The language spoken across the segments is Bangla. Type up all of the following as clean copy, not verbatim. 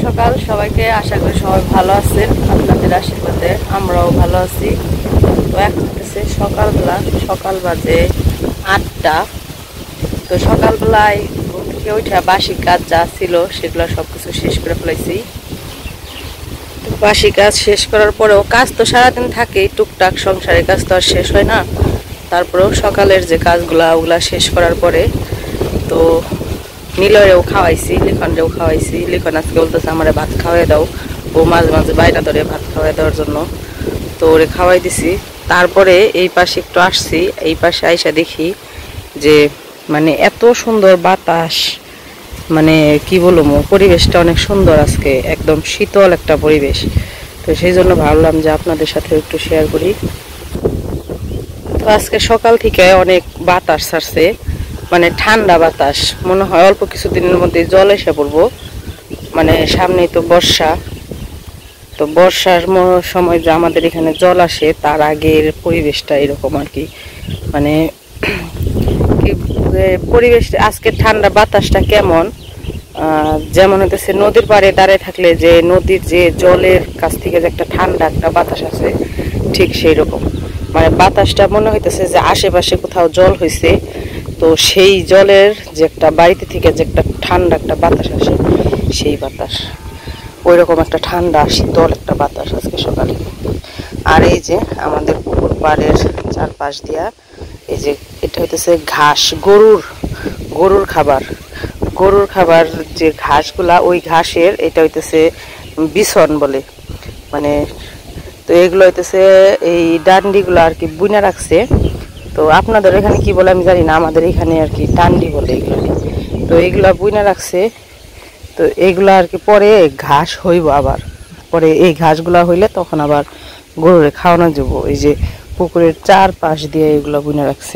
সকাল সবাইকে, আশা করি সবাই ভালো আছেন। আপনাদের আশীর্বাদে আমরাও ভালো আছি। তো এখন হচ্ছে সকালবেলা, সকাল বাজে 8টা। তো সকালবেলায় ঘুম থেকে উঠে বাসি কাজ যা ছিল সেগুলো সবকিছু শেষ করে ফেলাইছি। তো বাসি কাজ শেষ করার পরেও কাজ তো সারাদিন থাকেই, টুকটাক সংসারের কাজ তো আর শেষ হয় না। তারপরেও সকালের যে কাজগুলা ওগুলা শেষ করার পরে তো নীলরেও খাওয়াইছি, লিখনরেও খাওয়াইছি। লিখন আজকে বলতেছে আমারে ভাত খাওয়াই দাও, ও মাঝে মাঝে বাইরে ধরে ভাত খাওয়াই দেওয়ার জন্য। তো ওরে খাওয়াই দিছি। তারপরে এই পাশে একটু আসছি, এই পাশে আইসা দেখি যে মানে এত সুন্দর বাতাস, মানে কি বলবো, পরিবেশটা অনেক সুন্দর আজকে, একদম শীতল একটা পরিবেশ। তো সেই জন্য ভাবলাম যে আপনাদের সাথে একটু শেয়ার করি। তো আজকে সকাল থেকে অনেক বাতাস ছাড়ছে, মানে ঠান্ডা বাতাস। মনে হয় অল্প কিছুদিনের মধ্যে জল এসে পড়বো। মানে সামনেই তো বর্ষা, তো বর্ষার সময় যে আমাদের এখানে জল আসে তার আগের পরিবেশটা এরকম আর কি। মানে পরিবেশ আজকে ঠান্ডা বাতাসটা কেমন, যেমন হইতেছে নদীর পাড়ে দাঁড়িয়ে থাকলে যে নদীর যে জলের কাছ থেকে যে একটা ঠান্ডা একটা বাতাস আছে, ঠিক সেই রকম। মানে বাতাসটা মনে হইতেছে যে আশেপাশে কোথাও জল হয়েছে, তো সেই জলের যে একটা বাড়িতে থেকে যে একটা ঠান্ডা একটা বাতাস আসে, সেই বাতাস, ওই রকম একটা ঠান্ডা শীতল একটা বাতাস আজকে সকালে। আর এই যে আমাদের পুকুর পাড়ের চারপাশ দিয়া এই যে এটা হইতেছে ঘাস, গরুর খাবার যে ঘাসগুলা, ওই ঘাসের এটা হইতেছে বিছন বলে। মানে তো এগুলো হইতেছে এই ডান্ডিগুলো আর কি বুনা রাখছে। তো আপনাদের এখানে কি বলে আমি জানি না, আমাদের এখানে আর কি ডান্ডি বলে এগুলো। তো এইগুলা বুনা রাখছে। তো এইগুলা আর কি পরে ঘাস হইব, আবার পরে এই ঘাসগুলা হইলে তখন আবার গরুরে খাওয়ানো যাব। এই যে পুকুরের চারপাশ দিয়ে এগুলো বুনে রাখছে।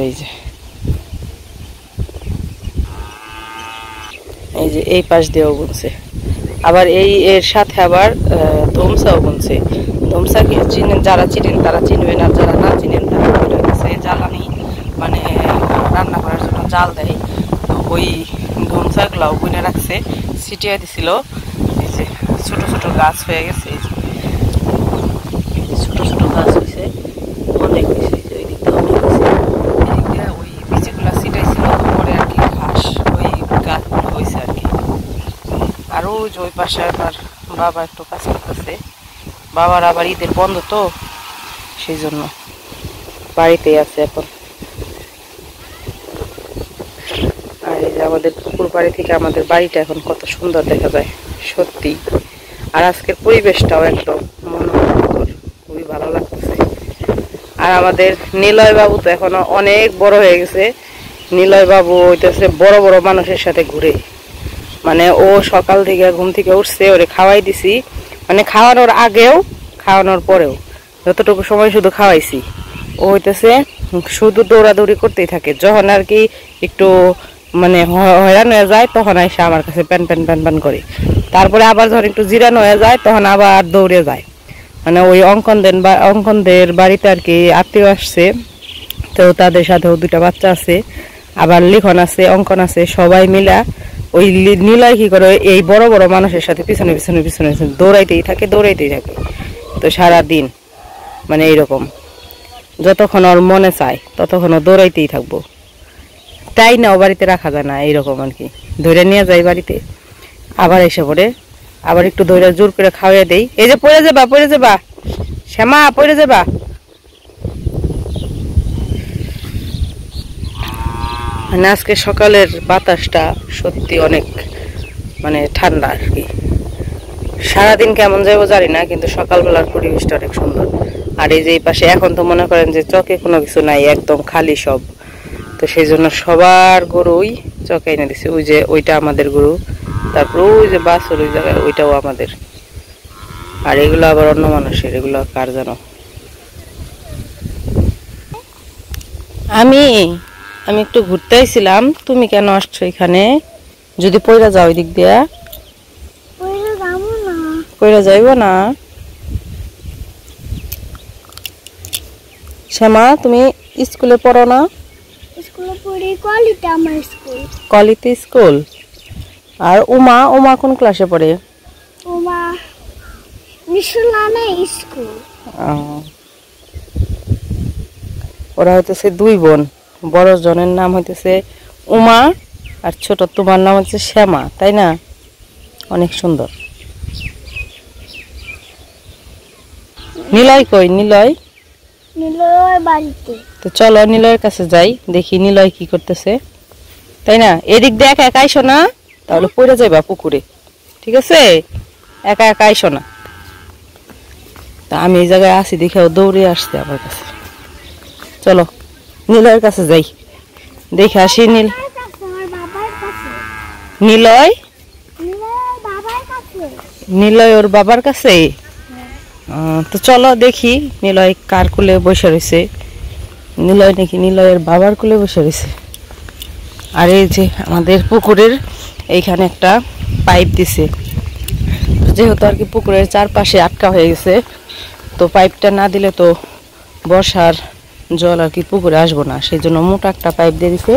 এই যে এই পাশ দিয়েও বুনছে, আবার এই এর সাথে আবার ধমসাও বুনছে। ধমসা কি চিনেন, যারা চিনেন তারা চিনবেন, আর যারা না চিনেন তারা হচ্ছে জ্বালানি, মানে রান্না করার জন্য জাল দেয়। তো ওই ধমসাগুলাও বুনে রাখছে, ছিটিয়ে দিছিল। এই যে ছোট ছোট গাছ হয়ে গেছে, এই যে ছোট ছোট গাছ হয়েছে, অনেক হয়েছে। ওই দিকটা অনেক হয়েছে, এদিক দিয়ে ওই বীজগুলা ছিটাইছিল, পরে আর কি ঘাস ওই গাছ হয়েছে আর কি। আর ওই পাশে আমার বাবা একটু কাজ করতেছে। বাবার আবার ঈদের বন্ধ, তো সেই জন্য বাড়িতেই আছে এখন। আর এই যে আমাদের পুকুর বাড়ি থেকে আমাদের বাড়িটা এখন কত সুন্দর দেখা যায় সত্যি। আর আজকের পরিবেশটাও একদম মনোমুগ্ধকর, খুবই ভালো লাগতেছে। আর আমাদের নিলয় বাবু তো এখনো অনেক বড় হয়ে গেছে। নিলয় বাবু হইতেছে বড় বড় মানুষের সাথে ঘুরে। মানে ও সকাল থেকে ঘুম থেকে উঠছে, ওরে খাওয়াই দিছি, মানে খাওয়ানোর আগেও খাওয়ানোর পরেও যতটুকু সময় শুধু খাওয়াইছি, ও হইতেছে শুধু দৌড়াদৌড়ি করতেই থাকে। যখন আর কি একটু মানে হয়রান হয়ে যায় তখন এসে আমার কাছে প্যান প্যান প্যান প্যান করে। তারপরে আবার যখন একটু জিরান হয়ে যায় তখন আবার দৌড়ে যায়। মানে ওই অঙ্কনদের বাড়িতে আর কি আত্মীয় আসছে, তো তাদের সাথেও দুটা বাচ্চা আছে, আবার লিখন আছে, অঙ্কন আছে, সবাই মিলা ওই নীলয় কি করে এই বড় বড় মানুষের সাথে পিছনে পিছনে পিছনে দৌড়াইতেই থাকে। তো সারা দিন মানে এইরকম, যতক্ষণ ওর মনে চায় ততক্ষণ ও দৌড়াইতেই থাকবো। তাই না, ও বাড়িতে রাখা যায় না, এইরকম আর কি। ধরে নিয়ে যায় বাড়িতে, আবার এসে পড়ে, আবার একটু ধরে জোর করে খাওয়াই দেই। এই যে পড়ে যাবা শ্যামা, পড়ে যাবা। মানে আজকে সকালের বাতাসটা সত্যি অনেক মানে ঠান্ডা আর কি। সারাদিন কেমন যাবো জানি না, কিন্তু সকালবেলার পরিবেশটা অনেক সুন্দর। আর এই যে এই পাশে এখন তো মনে করেন যে চকে কোনো কিছু নাই, একদম খালি সব। তো সেই জন্য সবার গরুই চকে এনে দিছে। ওই যে ওইটা আমাদের গরু, তারপর ওই যে বাছুর ওই জায়গায়, ওইটাও আমাদের। আর এগুলো আবার অন্য মানুষের, এগুলো কার জানো। আমি একটু ঘুরতে আইছিলাম, তুমি কেন আসছো এখানে? যদি পয়রা যাও ওই দিক দিয়া, পয়রা যাইব না। শ্যামা, তুমি স্কুলে পড়ো না? স্কুলে পড়ি, কোয়ালিটি আমার স্কুল। Quality school. আর উমা কোন ক্লাসে পড়ে? উমা নিশুলানা স্কুল। ওরা হইতেছে দুই বোন, বড় জনের নাম হইতেছে উমা আর ছোট তোমার নাম হচ্ছে শ্যামা, তাই না? অনেক সুন্দর। নিলয় কই? নিলয় নিলয় বাড়িতে। তো চলো নিলয়ের কাছে যাই, দেখি নিলয় কি করতেছে, তাই না? এদিক দিয়ে একা একা আইসো না, তাহলে পড়ে যাইবা পুকুরে, ঠিক আছে? একা একা আইসো না। তা আমি এই জায়গায় আসি দেখে ও দৌড়ে আসছে আমার কাছে। চলো নিলয়ের কাছে যাই, দেখে আসি। আমার বাবার কাছে। নিলয় নিলয় বাবার কাছে। নিলয় ওর বাবার কাছে। তো চলো দেখি নিলয় কার কুলে বসে রয়েছে। নিলয় নাকি নিলয়ের বাবার কুলে বসে রয়েছে। আর এই যে আমাদের পুকুরের এইখানে একটা পাইপ দিছে, যেহেতু আর কি পুকুরের চারপাশে আটকা হয়ে গেছে, তো পাইপটা না দিলে তো বর্ষার জল আর কি পুকুরে আসবো না, সেই জন্য মোটা একটা পাইপ দিয়ে দিছে।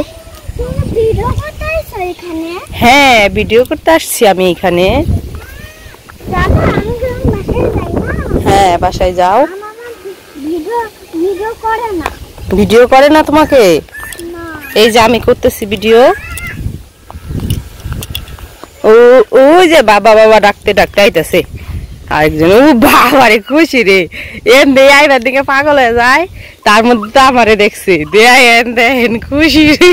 ভিডিও করতে আসছো এখানে? হ্যাঁ, ভিডিও করতে আসছি আমি এখানে। দাদা আমি যখন বাসায় যাই না, হ্যাঁ, বাসায় যাও। আমার ভিডিও ভিডিও করে না। ভিডিও করে না তোমাকে? না। এই যে আমি করতেছি ভিডিও। ও ওই যে বাবা বাবা ডাকতে ডাকতে আইতাছে আরেকজন। ও বাবারে খুশি রে, এন দে আইবার দিকে পাগল হয়ে যায়, তার মধ্যে তো আমারে দেখছে, দেয়া এন দেখেন খুশি রে।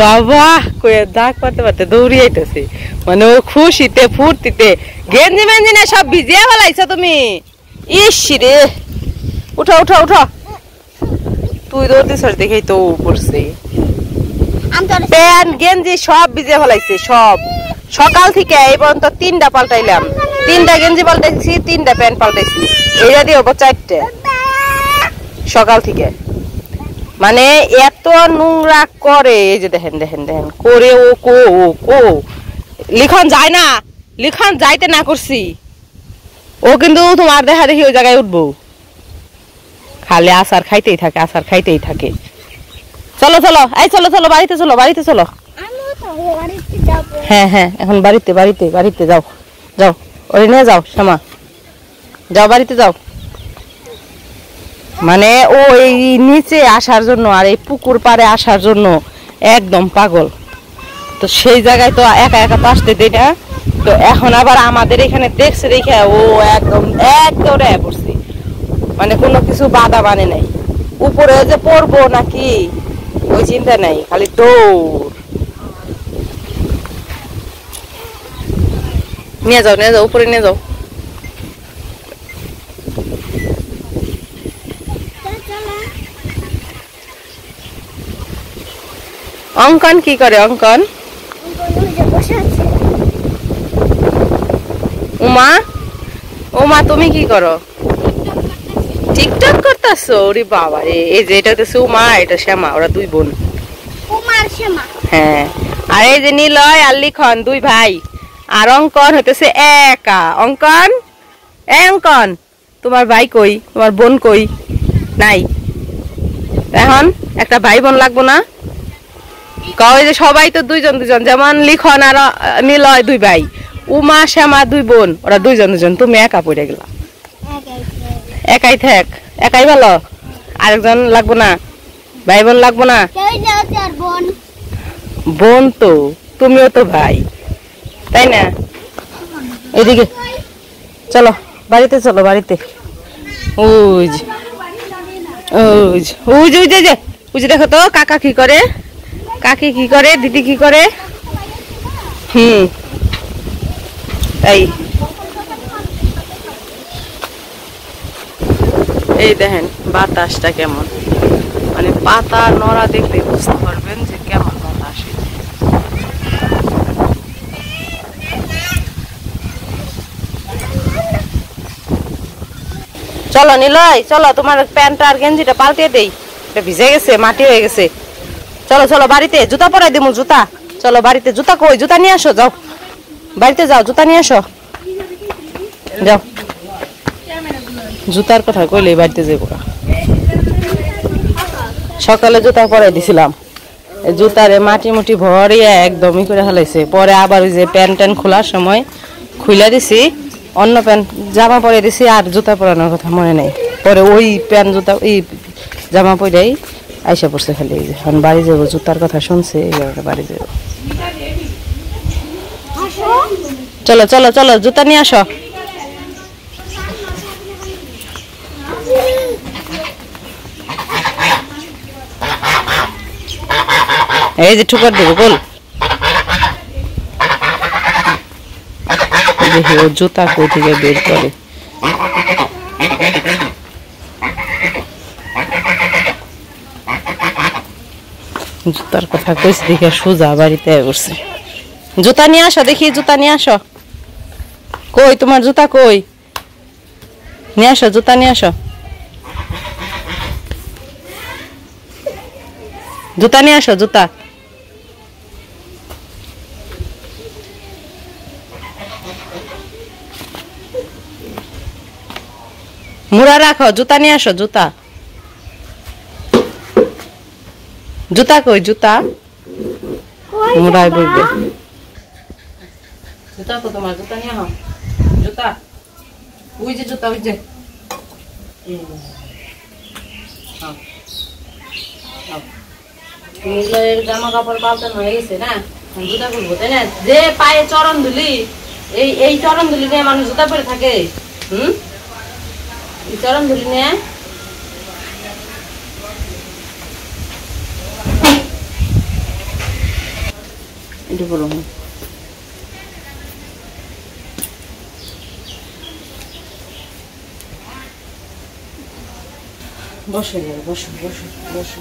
বাবা কয়ে ডাক পাতে পাতে দৌড়ি আইতেছে, মানে ও খুশিতে ফুর্তিতে। গেঞ্জি মেঞ্জি না সব ভিজিয়ে ফেলাইছো তুমি? ইস রে, উঠো উঠো উঠো। তুই দৌড়তেছ দেখেই তো পড়ছে। প্যান্ট গেঞ্জি সব ভিজে ফেলাইছে, সব। সকাল থেকে এই পর্যন্ত 3টা পাল্টাইলাম, 3টা গেঞ্জি পাল্টাইছি, 3টা প্যান্ট পাল্টাইছি, এইটা দিয়ে হবো 4টে সকাল থেকে। মানে এত নোংরা করে, এই যে দেখেন দেখেন দেখেন করে ও কো ও কো। লিখন যায় না, লিখন যাইতে না করছি, ও কিন্তু তোমার দেখা দেখি ওই জায়গায় উঠবো, খালি আচার খাইতেই থাকে, আচার খাইতেই থাকে। চলো চলো, এই চলো চলো, বাড়িতে চলো, বাড়িতে চলো। হ্যাঁ হ্যাঁ, এখন বাড়িতে বাড়িতে বাড়িতে যাও, যাও ওই নিয়ে যাও শ্যামা, যাও বাড়িতে যাও। মানে ও এই নিচে আসার জন্য আর এই পুকুর পাড়ে আসার জন্য একদম পাগল। তো সেই জায়গায় তো একা একা তো আসতে দেয় না, তো এখন আবার আমাদের এখানে দেখছে দেখে ও একদম একদম রে পড়ছে, মানে কোনো কিছু বাধা মানে নাই। উপরে যে পড়বো নাকি ওই চিন্তা নাই, খালি দৌড়। নিয়ে যাও নিয়ে যাও, উপরে নিয়ে যাও। অঙ্কন কি করে? অঙ্কন উমা, উমা তুমি কি করো? টিকটক করতেছো? ওরে বাবা রে, এই যে এটা হচ্ছে উমা, এটা শ্যামা, ওরা দুই বোন। হ্যাঁ, আর এই যে নিলয় আর লিখন দুই ভাই, আর অঙ্কন হইতেছে একা। অঙ্কন, এ অঙ্কন, তোমার ভাই কই? তোমার বোন কই? নাই। এখন একটা ভাই বোন লাগবো না? কয় যে সবাই তো দুইজন দুইজন, যেমন লিখন আর নিলয় দুই ভাই, উমা শ্যামা দুই বোন, ওরা দুইজন দুজন, তুমি একা পড়ে গেলা। একাই থাক, একাই ভালো, আরেকজন লাগবো না? ভাই বোন লাগবো না? বোন তো তুমিও তো ভাই, তাই না? এদিকে চলো, বাড়িতে চলো, বাড়িতে। ওই যে ওই যে ওই যে ওই যে ওই যে দেখো তো কাকা কি করে, কাকি কি করে, দিদি কি করে। তাই এই দেখেন বাতাসটা কেমন, মানে পাতা নড়া দেখলে বুঝতে পারবেন যে কেমন বাতাস। চলো নিলয়, চলো তোমার প্যান্টটা আর গেঞ্জিটা পাল্টে দেই, এটা ভিজে গেছে, মাটি হয়ে গেছে। চলো চলো বাড়িতে, জুতা পরাই দিমু, জুতা। চলো বাড়িতে, জুতা কই? জুতা নিয়ে আসো, যাও বাড়িতে যাও, জুতা নিয়ে আসো, যাও। জুতার কথা কইলে বাড়িতে যাবো। সকালে জুতা পরাই দিছিলাম, জুতারে মাটি মুটি ভরিয়ে একদমই করে ফেলাইছে। পরে আবার ওই যে প্যান্ট ট্যান্ট খোলার সময় খুলে দিছি, অন্য প্যান্ট জামা পরে দিছি আর জুতা পরানোর কথা মনে নেই, পরে ওই প্যান্ট জুতা ওই জামা পরেই আইসা পড়ছে খালি। এই যে এখন বাড়ি যাবো, জুতার কথা শুনছে এইভাবে বাড়ি যাবো। চলো চলো চলো জুতা নিয়ে আসো। এই যে ঠুকার দেবো গোল, দেখি ও জুতা কই থেকে বের করে। জুতার কথা কইছি দেখে সোজা বাড়িতে বসছে। জুতা নিয়ে আসো, দেখি জুতা নিয়ে আসো। কই তোমার জুতা কই? নিয়ে আসো, জুতা নিয়ে আসো, জুতা নিয়ে আসো, জুতা। মুড়া রাখো, জুতা নিয়ে আসো, জুতা। জুতা কই? জুতা মুড়ায় বইবে। জুতা তো তোমার, জুতা নিয়ে আও, জুতা। ওই যে জুতা, ওই যে জামা কাপড় পাল্টানো হয়ে গেছে না, জুতা খুলবো তাই না? যে পায়ে চরণ ধুলি, এই চরণ ধুলি নিয়ে মানুষ জুতা পরে থাকে। এই চরণ ধুলি নিয়ে এটা বলো। বসো বসো বসো বসো।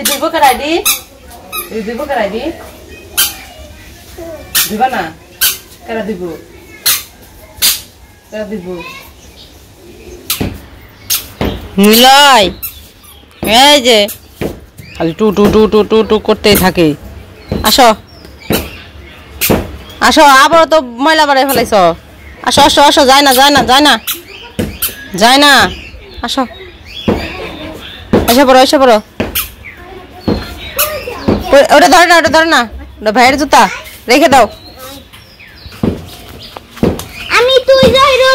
দিব করাই দি, দিব করাই দি, দিবা না? কেরা দিব, কেরা দিব? নিলয় এই যে খালি টু টু টু টু টু টু করতেই থাকে। আসো আসো, আবার তো ময়লা বাড়াই ফেলাইছ। আসো আসো আসো, যায় না যায় না যায় না যায় না, আসো এসে পড়ো এসে পড়ো। ওটা ধরে না, ওটা ধরে না, ওটা ভাইয়ের জুতা, রেখে দাও। আমি তুই যাইরো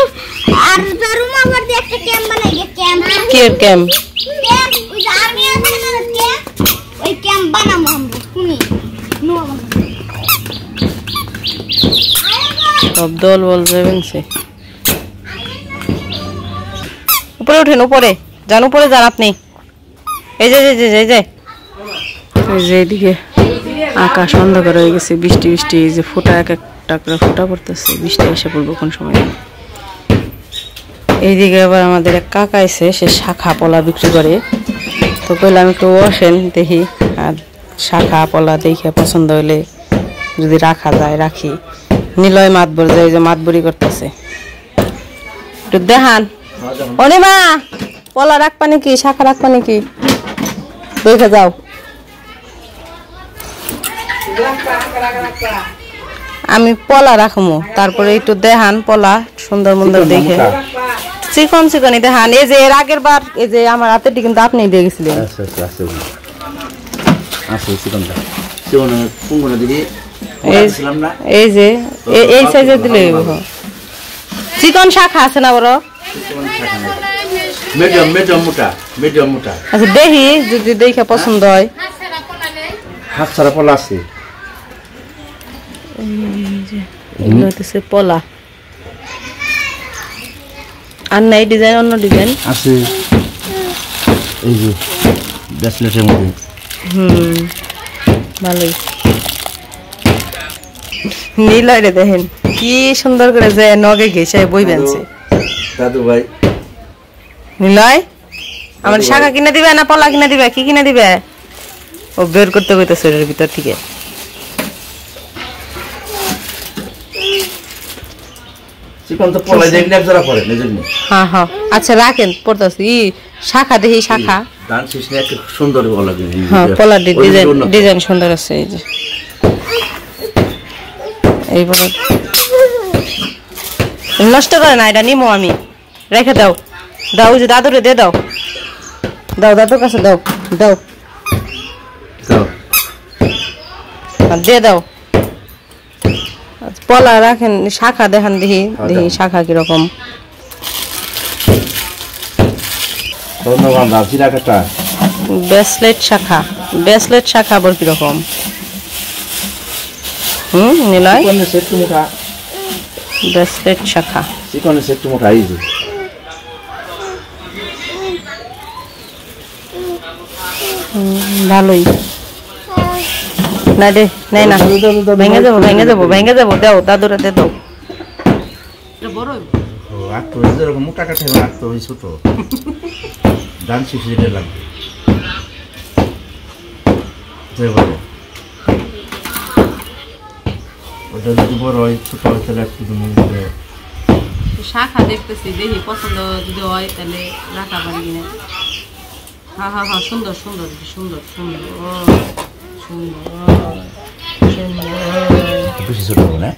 আর জরুম আবার দিয়ে একটা ক্যাম্প বানাই, ক্যাম্প। কি ক্যাম্প? ক্যাম্প ওই যে আর্মি আছে না, ক্যাম্প, ওই ক্যাম্প বানাবো আমরা। শুনি নো সব দল বল যাবেন সে। উপরে উঠেন, উপরে যান, উপরে যান আপনি। এই যে এই যে এই যে এই যে এদিকে আকাশ অন্ধকার হয়ে গেছে, বৃষ্টি বৃষ্টি, এই যে ফোঁটা এক একটা করে ফোঁটা পড়তেছে, বৃষ্টি এসে পড়বো কোন সময়। এইদিকে আবার আমাদের এক কাকা এসে, সে শাখা পলা বিক্রি করে, তো কইলাম একটু বসেন দেখি, আর শাখা পলা দেখে পছন্দ হইলে যদি রাখা যায় রাখি। নিলয় মাতবর যায়, যে মাতবরি করতেছে, একটু দেখান। অনিমা পলা রাখবা নাকি, শাখা রাখবা নাকি, দেখে যাও। আমি পলা রাখবো, তারপরে একটু দেখান পলা সুন্দর সুন্দর দেখে, চিকন চিকনই দেখান। এই যে এর আগের বার এই যে আমার হাতেরটি কিন্তু আপনি দিয়ে গেছিলেন। এই যে এই সাইজের দিলে চিকন শাখা আছে না বড়? আচ্ছা দেখি, যদি দেখে পছন্দ হয়। হাত ছাড়া পলা আছে, এগুলো হচ্ছে পলা। আর নাই ডিজাইন, অন্য ডিজাইন আছে এই যে ব্রেসলেটের মধ্যে। ভালোই। নীলয় রে দেখেন কি সুন্দর করে যে নগে ঘেসে বই বেনছে। দাদু ভাই নীলয় আমার শাখা কিনে দিবে না পলা কিনে দিবে, কি কিনে দিবে? ও বের করতে কইতেছে এর ভিতর থেকে। চিকন তো পলা দেখলে আপনারা পড়ে নেজন্য। হ্যাঁ হ্যাঁ আচ্ছা রাখেন, পড়তাছি। শাখা দেখি, শাখা দান শেষে একটা সুন্দর পলা দিন। হ্যাঁ পলার ডিজাইন, ডিজাইন সুন্দর আছে। এই যে এইবারে নষ্ট করে না, এটা নিমো আমি। রেখে দাও দাও, ওই যে দাদুরে দিয়ে দাও, দাও দাদুর কাছে দাও, দাও দাও। আর দিয়ে দাও। পলা রাখেন, শাখা দেখান দেখি, দেখি শাখা কিরকম। ধন্যবাদ দাও চিরা কাটা। ব্রেসলেট শাখা, ব্রেসলেট শাখা আবার কিরকম? নিলয় চিকনের সেট মুখা, ব্রেসলেট শাখা। চিকনের সেট মুখা এই যে। ভালোই না রে, নাই না, ভেঙে যাবো ভেঙে যাবো ভেঙে যাবো, দাও দাদুরে দিয়ে দাও। বড় ও আটটো এরকম মোটা কাঠে আটটো ওই ছোট ডান শিশিরে লাগবে। যে বড় ওটা যদি বড় হয় ছোট হয় তাহলে একটু মধ্যে শাখা দেখতেছি, দেখি পছন্দ যদি হয় তাহলে রাখা পারি কিনা। হ্যাঁ হ্যাঁ হ্যাঁ, সুন্দর সুন্দর সুন্দর সুন্দর, ও সুন্দর সুন্দর। বেশি ছোট হবে না?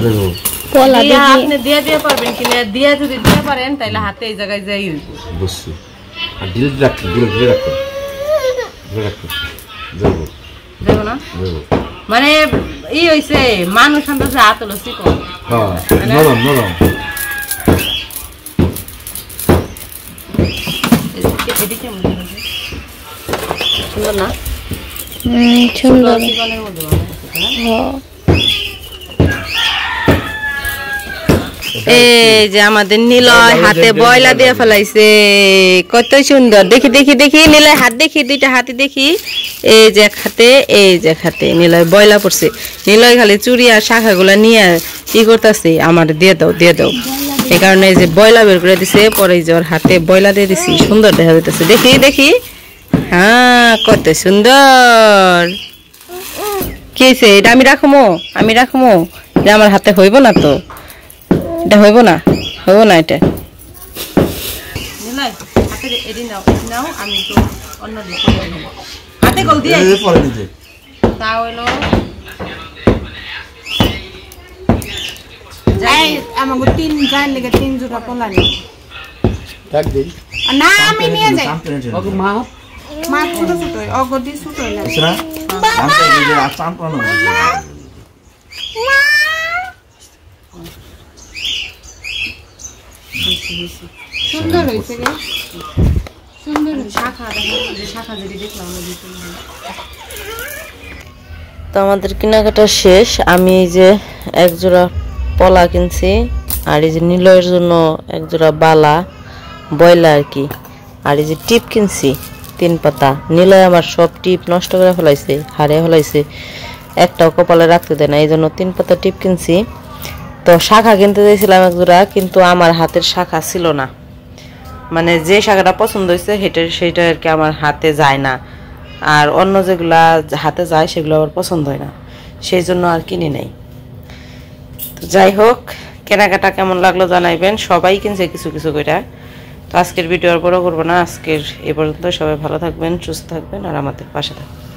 দেখো পলা দিয়ে দেখি আপনি দিয়ে দিয়ে পারবেন কিনা, দিয়ে যদি দিয়ে পারেন তাহলে হাতে এই জায়গায় যাই বুঝছি। আর ডিলে রাখতে ডিলে রাখতে ডিলে রাখতে দেখো দেখো না, দেখো। মানে ই হইছে মানুষ আন্দাজে হাত হলো চিকন। হ্যাঁ নরম নরম। এদিকে সুন্দর না, সুন্দর চিকনের মধ্যে বানাইছে, এই যে আমাদের নিলয় হাতে বয়লা দিয়ে ফেলাইছে, কত সুন্দর। দেখি দেখি দেখি নিলয় হাত দেখি, দুইটা হাতে দেখি, এই যে এক হাতে এই যে এক হাতে নিলয় বয়লা পড়ছে। নিলয় খালি চুড়ি আর শাখাগুলা নিয়ে কি করতেছে, আমার দিয়ে দাও দিয়ে দাও, এই কারণে এই যে বয়লা বের করে দিছে, পরে এই যে ওর হাতে বয়লা দিয়ে দিছি, সুন্দর দেখা যাইতেছে। দেখি দেখি, হ্যাঁ কত সুন্দর। কি হয়েছে, এটা আমি রাখবো, আমি রাখবো, এটা আমার হাতে হইব না তো, এটা হইব না, হইব না এটা। আমি তো অন্য হাতে কল দিয়ে পরে দিতে তা হইলো আমাকে 3 যার লেগে 3 জোড়া পলা নেই ডাক দেই। না, আমি নিয়ে যাই। ওকে মা মা ছোট ছোট অগদি ছোট না ইসরা আমতে যে আসাম পানো সুন্দর হইছে রে, সুন্দর শাখা দেখো, শাখা যদি দেখলাম। তো আমাদের কেনাকাটা শেষ। আমি এই যে এক জোড়া পলা কিনছি, আর এই যে নিলয়ের জন্য এক জোড়া বালা বয়লা আর কি, আর এই যে টিপ কিনছি 3 পাতা। নিলয় আমার সব টিপ নষ্ট করে ফেলাইছে, হারিয়ে ফেলাইছে, একটাও কপালে রাখতে দেয় না, এই জন্য 3 পাতা টিপ কিনছি। তো শাখা কিনতে চাইছিলাম এক জোড়া, কিন্তু আমার হাতের শাখা ছিল না, মানে যে শাখাটা পছন্দ হয়েছে সেটা আর কি আমার হাতে যায় না, আর অন্য যেগুলা হাতে যায় সেগুলো আবার পছন্দ হয় না, সেই জন্য আর কিনে নেই। তো যাই হোক, কেনাকাটা কেমন লাগলো জানাইবেন, সবাই কিনছে কিছু কিছু করে। তো আজকের ভিডিও আর বড় করবো না, আজকের এ পর্যন্ত। সবাই ভালো থাকবেন, সুস্থ থাকবেন, আর আমাদের পাশে থাকবেন।